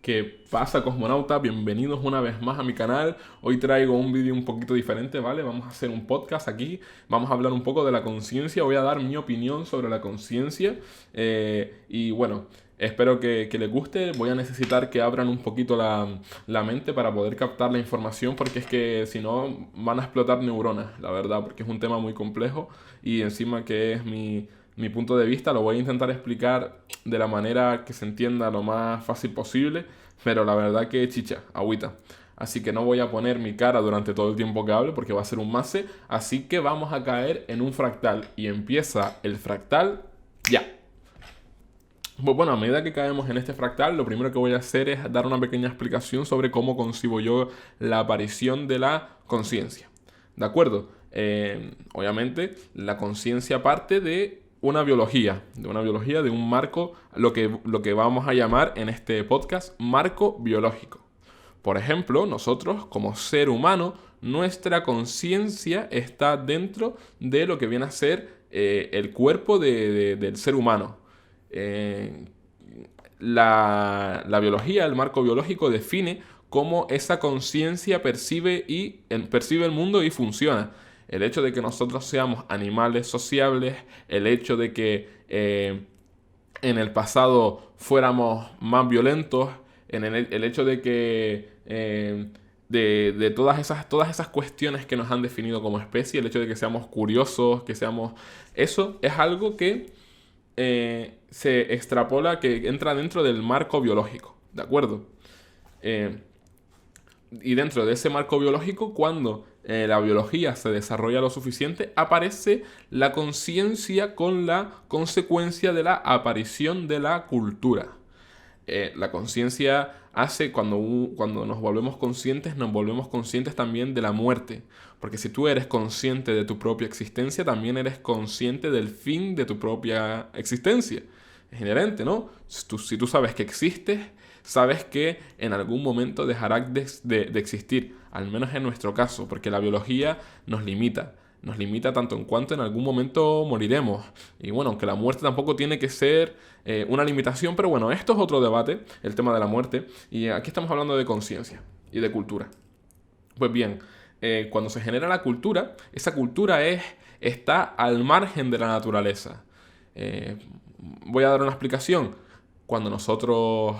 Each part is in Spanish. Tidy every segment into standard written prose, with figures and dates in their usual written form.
¿Qué pasa, cosmonauta? Bienvenidos una vez más a mi canal. Hoy traigo un vídeo un poquito diferente, ¿vale? Vamos a hacer un podcast aquí. Vamos a hablar un poco de la conciencia. Voy a dar mi opinión sobre la conciencia. Y bueno, espero que les guste. Voy a necesitar que abran un poquito la mente para poder captar la información, porque es que si no van a explotar neuronas, la verdad, porque es un tema muy complejo y encima que es mi punto de vista, lo voy a intentar explicar de la manera que se entienda lo más fácil posible, pero la verdad que chicha, agüita. Así que no voy a poner mi cara durante todo el tiempo que hable porque va a ser un mase, así que vamos a caer en un fractal y empieza el fractal ya. Pues bueno, a medida que caemos en este fractal, lo primero que voy a hacer es dar una pequeña explicación sobre cómo concibo yo la aparición de la conciencia. ¿De acuerdo? Obviamente, la conciencia parte de un marco, lo que vamos a llamar en este podcast marco biológico. Por ejemplo, nosotros como ser humano, nuestra conciencia está dentro de lo que viene a ser el cuerpo del ser humano. Eh, la biología, el marco biológico define cómo esa conciencia percibe el mundo y funciona. El hecho de que nosotros seamos animales sociables, el hecho de que en el pasado fuéramos más violentos, el hecho de que de todas esas cuestiones que nos han definido como especie, el hecho de que seamos curiosos, que seamos... Eso es algo que se extrapola, que entra dentro del marco biológico, ¿de acuerdo? Eh, y dentro de ese marco biológico, cuando la biología se desarrolla lo suficiente, aparece la conciencia con la consecuencia de la aparición de la cultura. La conciencia hace, cuando nos volvemos conscientes también de la muerte. Porque si tú eres consciente de tu propia existencia, también eres consciente del fin de tu propia existencia. Es inherente, ¿no? Si tú sabes que existes, sabes que en algún momento dejarás de existir, al menos en nuestro caso, porque la biología nos limita. Nos limita tanto en cuanto en algún momento moriremos. Y bueno, aunque la muerte tampoco tiene que ser una limitación, pero bueno, esto es otro debate, el tema de la muerte. Y aquí estamos hablando de conciencia y de cultura. Pues bien, cuando se genera la cultura, esa cultura está al margen de la naturaleza. Eh, Voy a dar una explicación. Cuando nosotros,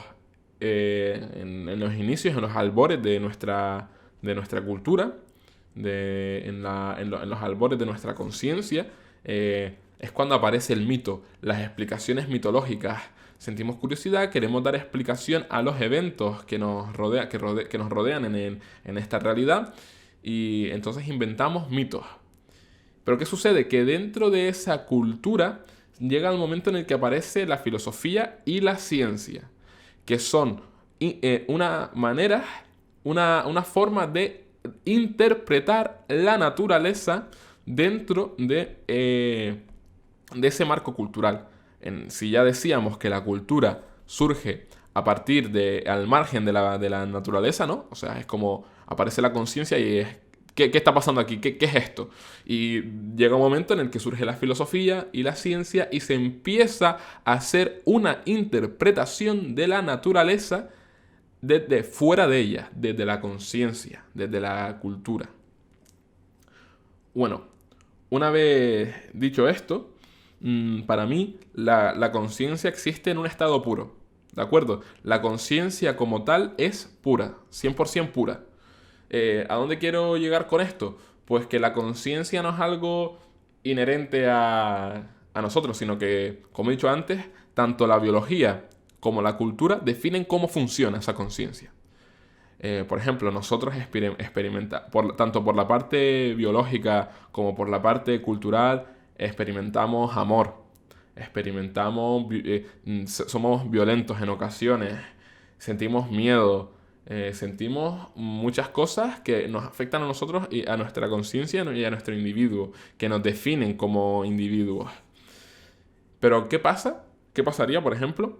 en los inicios, en los albores de nuestra cultura, en los albores de nuestra conciencia, es cuando aparece el mito, las explicaciones mitológicas. Sentimos curiosidad, queremos dar explicación a los eventos que nos rodean en esta realidad, y entonces inventamos mitos. Pero ¿qué sucede? Que dentro de esa cultura llega el momento en el que aparece la filosofía y la ciencia, que son una forma de interpretar la naturaleza dentro de ese marco cultural. Si ya decíamos que la cultura surge al margen de la naturaleza, ¿no? O sea, es como aparece la conciencia y es ¿qué está pasando aquí? ¿Qué es esto? Y llega un momento en el que surge la filosofía y la ciencia y se empieza a hacer una interpretación de la naturaleza desde fuera de ella, desde la conciencia, desde la cultura. Bueno, una vez dicho esto, para mí la conciencia existe en un estado puro, ¿de acuerdo? La conciencia como tal es pura, 100% pura. ¿A dónde quiero llegar con esto? Pues que la conciencia no es algo inherente a nosotros, sino que, como he dicho antes, tanto la biología como la cultura definen cómo funciona esa conciencia. Por ejemplo, nosotros experimentamos, tanto por la parte biológica como por la parte cultural, experimentamos amor, somos violentos en ocasiones, sentimos miedo, sentimos muchas cosas que nos afectan a nosotros y a nuestra conciencia y a nuestro individuo, que nos definen como individuos. Pero ¿qué pasa? ¿Qué pasaría, por ejemplo,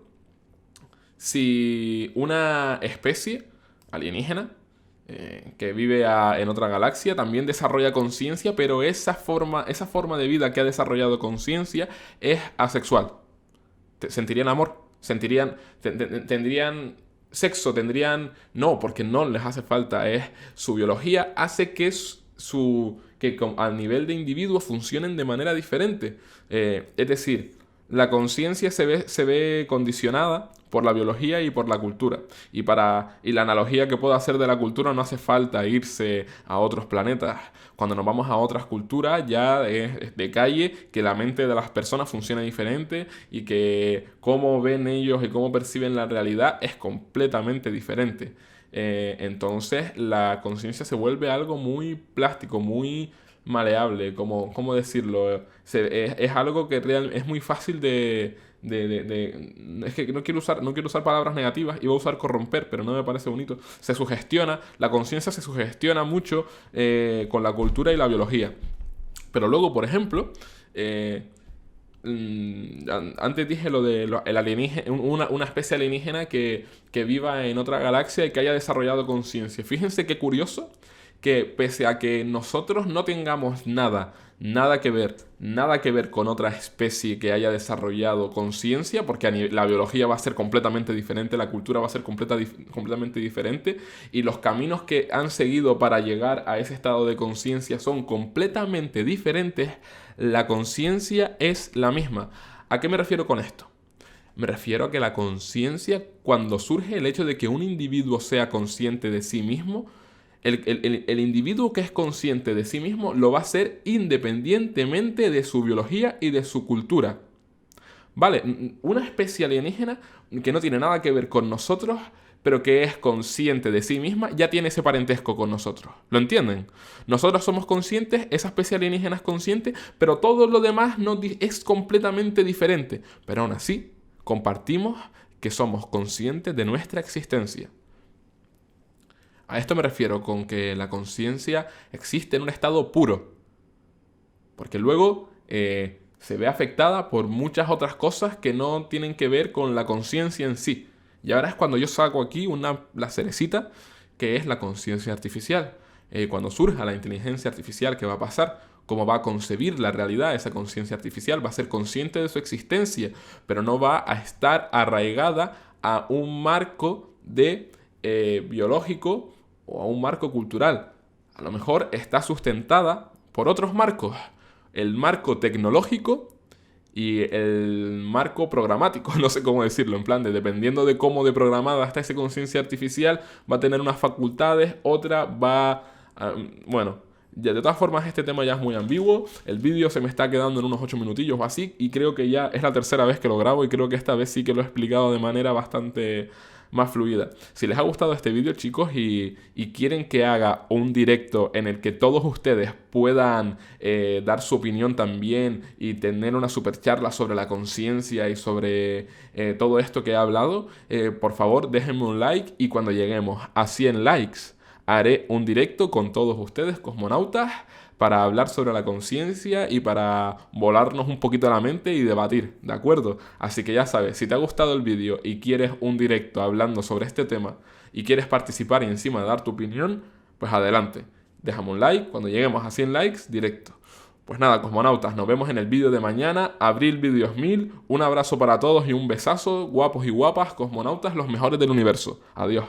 si una especie alienígena que vive en otra galaxia también desarrolla conciencia, pero esa forma de vida que ha desarrollado conciencia es asexual? Sentirían amor, tendrían sexo tendrían, no, porque no les hace falta, es su biología hace que al nivel de individuo funcionen de manera diferente. Es decir, la conciencia se ve condicionada por la biología y por la cultura. Y la analogía que puedo hacer de la cultura, no hace falta irse a otros planetas. Cuando nos vamos a otras culturas ya es de calle que la mente de las personas funciona diferente y que cómo ven ellos y cómo perciben la realidad es completamente diferente. Entonces la conciencia se vuelve algo muy plástico, muy maleable, ¿cómo decirlo? Es algo que es muy fácil es que no quiero usar palabras negativas, iba a usar corromper, pero no me parece bonito. La conciencia se sugestiona mucho con la cultura y la biología. Pero luego, por ejemplo, antes dije lo de el alienígena, una especie alienígena que viva en otra galaxia y que haya desarrollado conciencia. Fíjense qué curioso que pese a que nosotros no tengamos nada que ver con otra especie que haya desarrollado conciencia, porque la biología va a ser completamente diferente, la cultura va a ser completamente diferente, y los caminos que han seguido para llegar a ese estado de conciencia son completamente diferentes, la conciencia es la misma. ¿A qué me refiero con esto? Me refiero a que la conciencia, cuando surge el hecho de que un individuo sea consciente de sí mismo, el individuo que es consciente de sí mismo lo va a ser independientemente de su biología y de su cultura. Vale, una especie alienígena que no tiene nada que ver con nosotros, pero que es consciente de sí misma, ya tiene ese parentesco con nosotros. ¿Lo entienden? Nosotros somos conscientes, esa especie alienígena es consciente, pero todo lo demás es completamente diferente. Pero aún así, compartimos que somos conscientes de nuestra existencia. A esto me refiero con que la conciencia existe en un estado puro, porque luego se ve afectada por muchas otras cosas que no tienen que ver con la conciencia en sí. Y ahora es cuando yo saco aquí la cerecita, que es la conciencia artificial. Cuando surja la inteligencia artificial, ¿qué va a pasar? ¿Cómo va a concebir la realidad esa conciencia artificial? Va a ser consciente de su existencia, pero no va a estar arraigada a un marco biológico o a un marco cultural. A lo mejor está sustentada por otros marcos. El marco tecnológico y el marco programático, no sé cómo decirlo, en plan dependiendo de cómo de programada está esa conciencia artificial, va a tener unas facultades, otra va a, bueno, ya, de todas formas este tema ya es muy ambiguo, el vídeo se me está quedando en unos 8 minutillos o así, y creo que ya es la tercera vez que lo grabo y creo que esta vez sí que lo he explicado de manera bastante más fluida. Si les ha gustado este vídeo, chicos, y quieren que haga un directo en el que todos ustedes puedan dar su opinión también y tener una super charla sobre la conciencia y sobre todo esto que he hablado, por favor déjenme un like, y cuando lleguemos a 100 likes haré un directo con todos ustedes, cosmonautas, para hablar sobre la conciencia y para volarnos un poquito la mente y debatir, ¿de acuerdo? Así que ya sabes, si te ha gustado el vídeo y quieres un directo hablando sobre este tema y quieres participar y encima dar tu opinión, pues adelante. Déjame un like, cuando lleguemos a 100 likes, directo. Pues nada, cosmonautas, nos vemos en el vídeo de mañana, Abril Vídeos 1000, un abrazo para todos y un besazo, guapos y guapas, cosmonautas, los mejores del universo. Adiós.